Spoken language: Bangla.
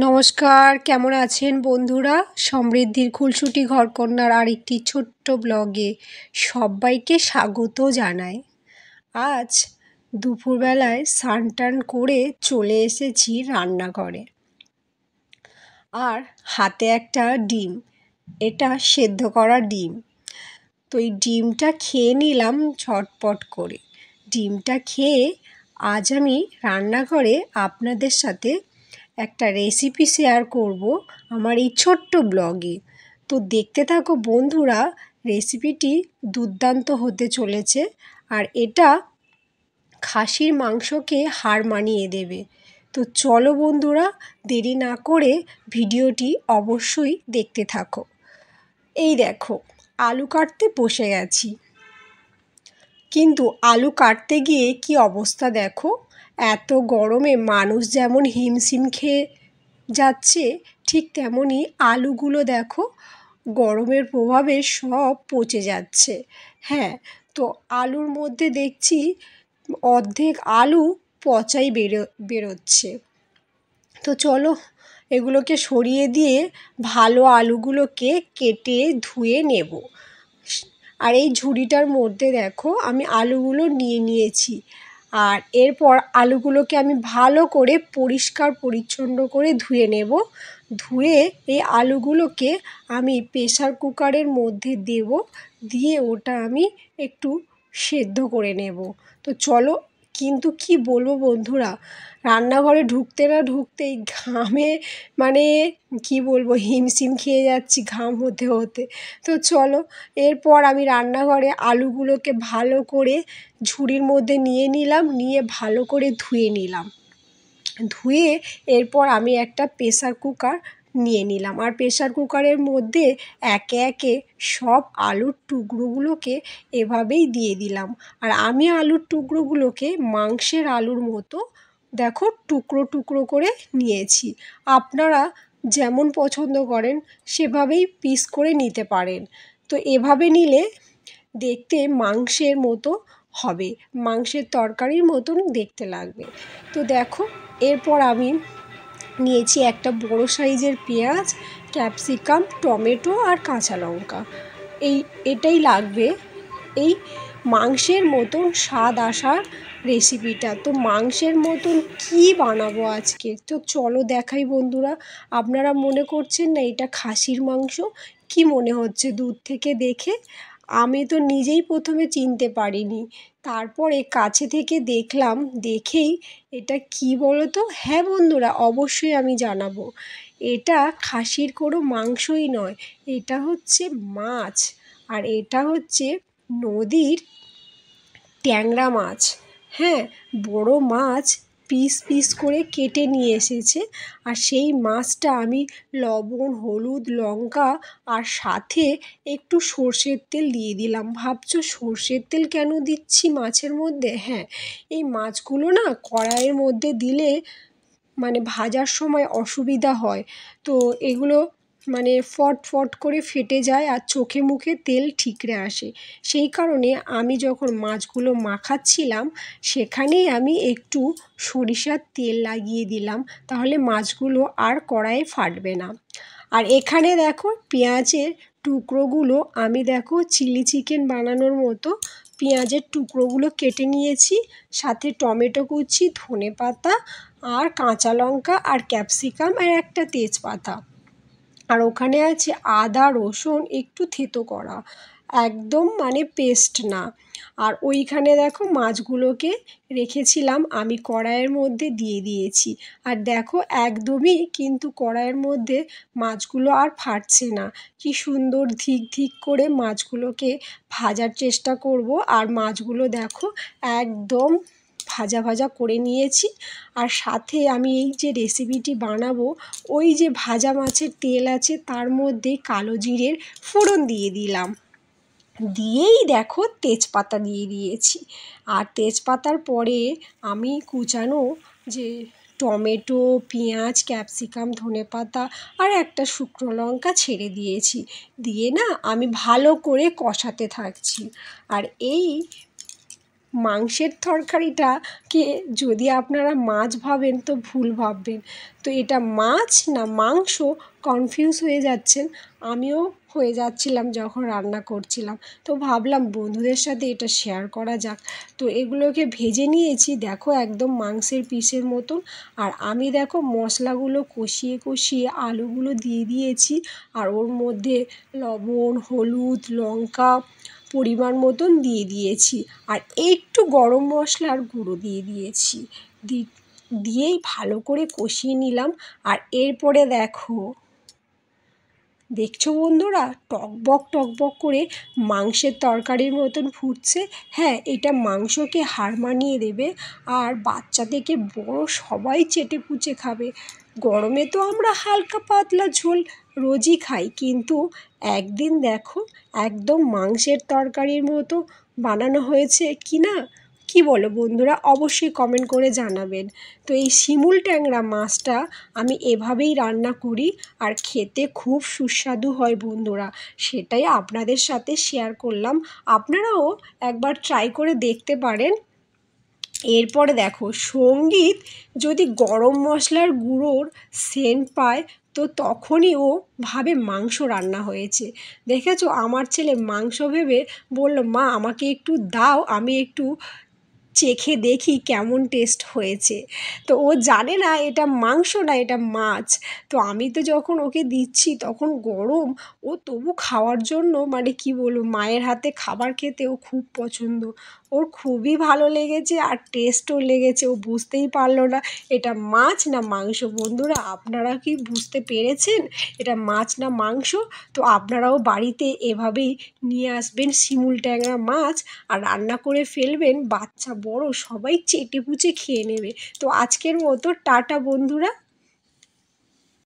নমস্কার, কেমন আছেন বন্ধুরা? সমৃদ্ধির খুলসুটি ঘরকন্যার আরেকটি ছোট্ট ব্লগে সবাইকে স্বাগত জানাই। আজ দুপুরবেলায় স্নান টান করে চলে এসেছি রান্নাঘরে। আর হাতে একটা ডিম, এটা সেদ্ধ করা ডিম। তো এই ডিমটা খেয়ে নিলাম ঝটপট করে। ডিমটা খেয়ে আজ আমি রান্নাঘরে আপনাদের সাথে একটা রেসিপি শেয়ার করব আমার এই ছোট্ট ব্লগে। তো দেখতে থাকো বন্ধুরা, রেসিপিটি দুর্দান্ত হতে চলেছে। আর এটা খাসির মাংসকে হার মানিয়ে দেবে। তো চলো বন্ধুরা, দেরি না করে ভিডিওটি অবশ্যই দেখতে থাকো। এই দেখো, আলু কাটতে বসে গেছি, কিন্তু আলু কাটতে গিয়ে কি অবস্থা দেখো। এত গরমে মানুষ যেমন হিমশিম খেয়ে যাচ্ছে, ঠিক তেমনই আলুগুলো দেখো গরমের প্রভাবে সব পচে যাচ্ছে। হ্যাঁ, তো আলুর মধ্যে দেখছি অর্ধেক আলু পচাই বেরোচ্ছে। তো চলো এগুলোকে সরিয়ে দিয়ে ভালো আলুগুলোকে কেটে ধুয়ে নেব। আর এই ঝুড়িটার মধ্যে দেখো আমি আলুগুলো নিয়ে নিয়েছি। আর এরপর আলুগুলোকে আমি ভালো করে পরিষ্কার পরিচ্ছন্ন করে ধুয়ে নেব। ধুয়ে এই আলুগুলোকে আমি প্রেসার কুকারের মধ্যে দেব, দিয়ে ওটা আমি একটু সেদ্ধ করে নেব। তো চলো, কিন্তু কি বলবো বন্ধুরা, রান্নাঘরে ঢুকতে না ঢুকতেই ঘামে মানে কি বলবো, হিমশিম খেয়ে যাচ্ছি ঘাম হতে হতে। তো চলো, এরপর আমি রান্নাঘরে আলুগুলোকে ভালো করে ঝুড়ির মধ্যে নিয়ে নিলাম, নিয়ে ভালো করে ধুয়ে নিলাম। ধুয়ে এরপর আমি একটা প্রেসার কুকার নিয়ে নিলাম। আর প্রেসার কুকারের মধ্যে একে একে সব আলুর টুকরোগুলোকে এভাবেই দিয়ে দিলাম। আর আমি আলুর টুকরোগুলোকে মাংসের আলুর মতো দেখো টুকরো টুকরো করে নিয়েছি। আপনারা যেমন পছন্দ করেন সেভাবেই পিস করে নিতে পারেন। তো এভাবে নিলে দেখতে মাংসের মতো হবে, মাংসের তরকারির মতন দেখতে লাগবে। তো দেখো, এরপর আমি নিয়েছি একটা বড় সাইজের পেঁয়াজ, ক্যাপসিকাম, টমেটো আর কাঁচা লঙ্কা। এটাই লাগবে এই মাংসের মতন স্বাদ আসার রেসিপিটা। তো মাংসের মতন কি বানাবো আজকে, তো চলো দেখাই বন্ধুরা। আপনারা মনে করছেন না এটা খাসির মাংস? কি মনে হচ্ছে দূর থেকে দেখে? আমি তো নিজেই প্রথমে চিনতে পারিনি, তারপরে কাছে থেকে দেখলাম, দেখেই এটা কি বলো তো, হ্যাঁ বন্ধুরা অবশ্যই আমি জানাবো, এটা খাসির কোনো মাংসই নয়, এটা হচ্ছে মাছ। আর এটা হচ্ছে নদীর ট্যাংরা মাছ। হ্যাঁ, বড় মাছ পিস পিস করে কেটে নিয়ে এসেছে। আর সেই মাছটা আমি লবণ, হলুদ, লঙ্কা আর সাথে একটু সর্ষের তেল দিয়ে দিলাম। ভাবছো সর্ষের তেল কেন দিচ্ছি মাছের মধ্যে? হ্যাঁ, এই মাছগুলো না কড়াইয়ের মধ্যে দিলে মানে ভাজার সময় অসুবিধা হয়। তো এগুলো মানে ফট ফট করে ফেটে যায় আর চোখে মুখে তেল ঠিকরে আসে। সেই কারণে আমি যখন মাছগুলো মাখাচ্ছিলাম সেখানেই আমি একটু সরিষার তেল লাগিয়ে দিলাম, তাহলে মাছগুলো আর কড়াইয়ে ফাটবে না। আর এখানে দেখো পেঁয়াজের টুকরোগুলো আমি দেখো চিলি চিকেন বানানোর মতো পেঁয়াজের টুকরোগুলো কেটে নিয়েছি, সাথে টমেটো কুচি, ধনেপাতা আর কাঁচা লঙ্কা আর ক্যাপসিকাম আর একটা তেজপাতা। আর ওখানে আছে আদা রসুন একটু থেতো করা, একদম মানে পেস্ট না। আর ওইখানে দেখো মাছগুলোকে রেখেছিলাম আমি কড়াইয়ের মধ্যে দিয়ে দিয়েছি। আর দেখো একদমই কিন্তু কড়াইয়ের মধ্যে মাছগুলো আর ফাটছে না। কি সুন্দর ধিক ধিক করে মাছগুলোকে ভাজার চেষ্টা করব। আর মাছগুলো দেখো একদম ভাজা ভাজা করে নিয়েছি। আর সাথে আমি এই যে রেসিপিটি বানাবো, ওই যে ভাজা মাছের তেল আছে তার মধ্যে কালো জিরের ফোড়ন দিয়ে দিলাম, দিয়েই দেখো তেজপাতা দিয়ে দিয়েছি। আর তেজপাতার পরে আমি কুচানো যে টমেটো, পেঁয়াজ, ক্যাপসিকাম, ধনেপাতা আর একটা শুকনো লঙ্কা ছেড়ে দিয়েছি, দিয়ে না আমি ভালো করে কষাতে থাকছি। আর এই মাংসের তরকারিটাকে যদি আপনারা মাছ ভাবেন তো ভুল ভাববেন। তো এটা মাছ না মাংস কনফিউজ হয়ে যাচ্ছেন, আমিও হয়ে যাচ্ছিলাম যখন রান্না করছিলাম। তো ভাবলাম বন্ধুদের সাথে এটা শেয়ার করা যাক। তো এগুলোকে ভেজে নিয়েছি, দেখো একদম মাংসের পিসের মতন। আর আমি দেখো মশলাগুলো কষিয়ে কষিয়ে আলুগুলো দিয়ে দিয়েছি, আর ওর মধ্যে লবণ, হলুদ, লঙ্কা পরিমাণ মতন দিয়ে দিয়েছি, আর একটু গরম মশলার গুঁড়ো দিয়ে দিয়েছি। দিয়েই ভালো করে কষিয়ে নিলাম। আর এরপরে দেখছো বন্ধুরা, টকবক টকবক করে মাংসের তরকারির মতন ফুটছে। হ্যাঁ, এটা মাংসকে হার মানিয়ে দেবে, আর বাচ্চা থেকে বড় সবাই চেটে পুচে খাবে। গরমে তো আমরা হালকা পাতলা ঝোল রোজই খাই, কিন্তু একদিন দেখো একদম মাংসের তরকারির মতো বানানো হয়েছে কি না, কি বলো বন্ধুরা? অবশ্যই কমেন্ট করে জানাবেন। তো এই শিমুল ট্যাংরা মাছটা আমি এভাবেই রান্না করি, আর খেতে খুব সুস্বাদু হয় বন্ধুরা, সেটাই আপনাদের সাথে শেয়ার করলাম। আপনারাও একবার ট্রাই করে দেখতে পারেন। এরপরে দেখো, সঙ্গীত যদি গরম মশলার গুঁড়োর সেন্ট পায় তো তখনই ও ভাবে মাংস রান্না হয়েছে। দেখেছো, আমার ছেলে মাংস ভেবে বলল, মা আমাকে একটু দাও, আমি একটু চেখে দেখি কেমন টেস্ট হয়েছে। তো ও জানে না এটা মাংস না, এটা মাছ। তো আমি তো যখন ওকে দিচ্ছি তখন গরম, ও তবু খাওয়ার জন্য, মানে কি বলবো, মায়ের হাতে খাবার খেতে ও খুব পছন্দ। ওর খুবই ভালো লেগেছে আর টেস্টও লেগেছে। ও বুঝতেই পারলো না এটা মাছ না মাংস। বন্ধুরা, আপনারা কি বুঝতে পেরেছেন এটা মাছ না মাংস? তো আপনারাও বাড়িতে এভাবেই নিয়ে আসবেন শিমুল ট্যাংরা মাছ, আর রান্না করে ফেলবেন, বাচ্চা বড় সবাই চেটেপুচে খেয়ে নেবে। তো আজকের মতো টাটা বন্ধুরা।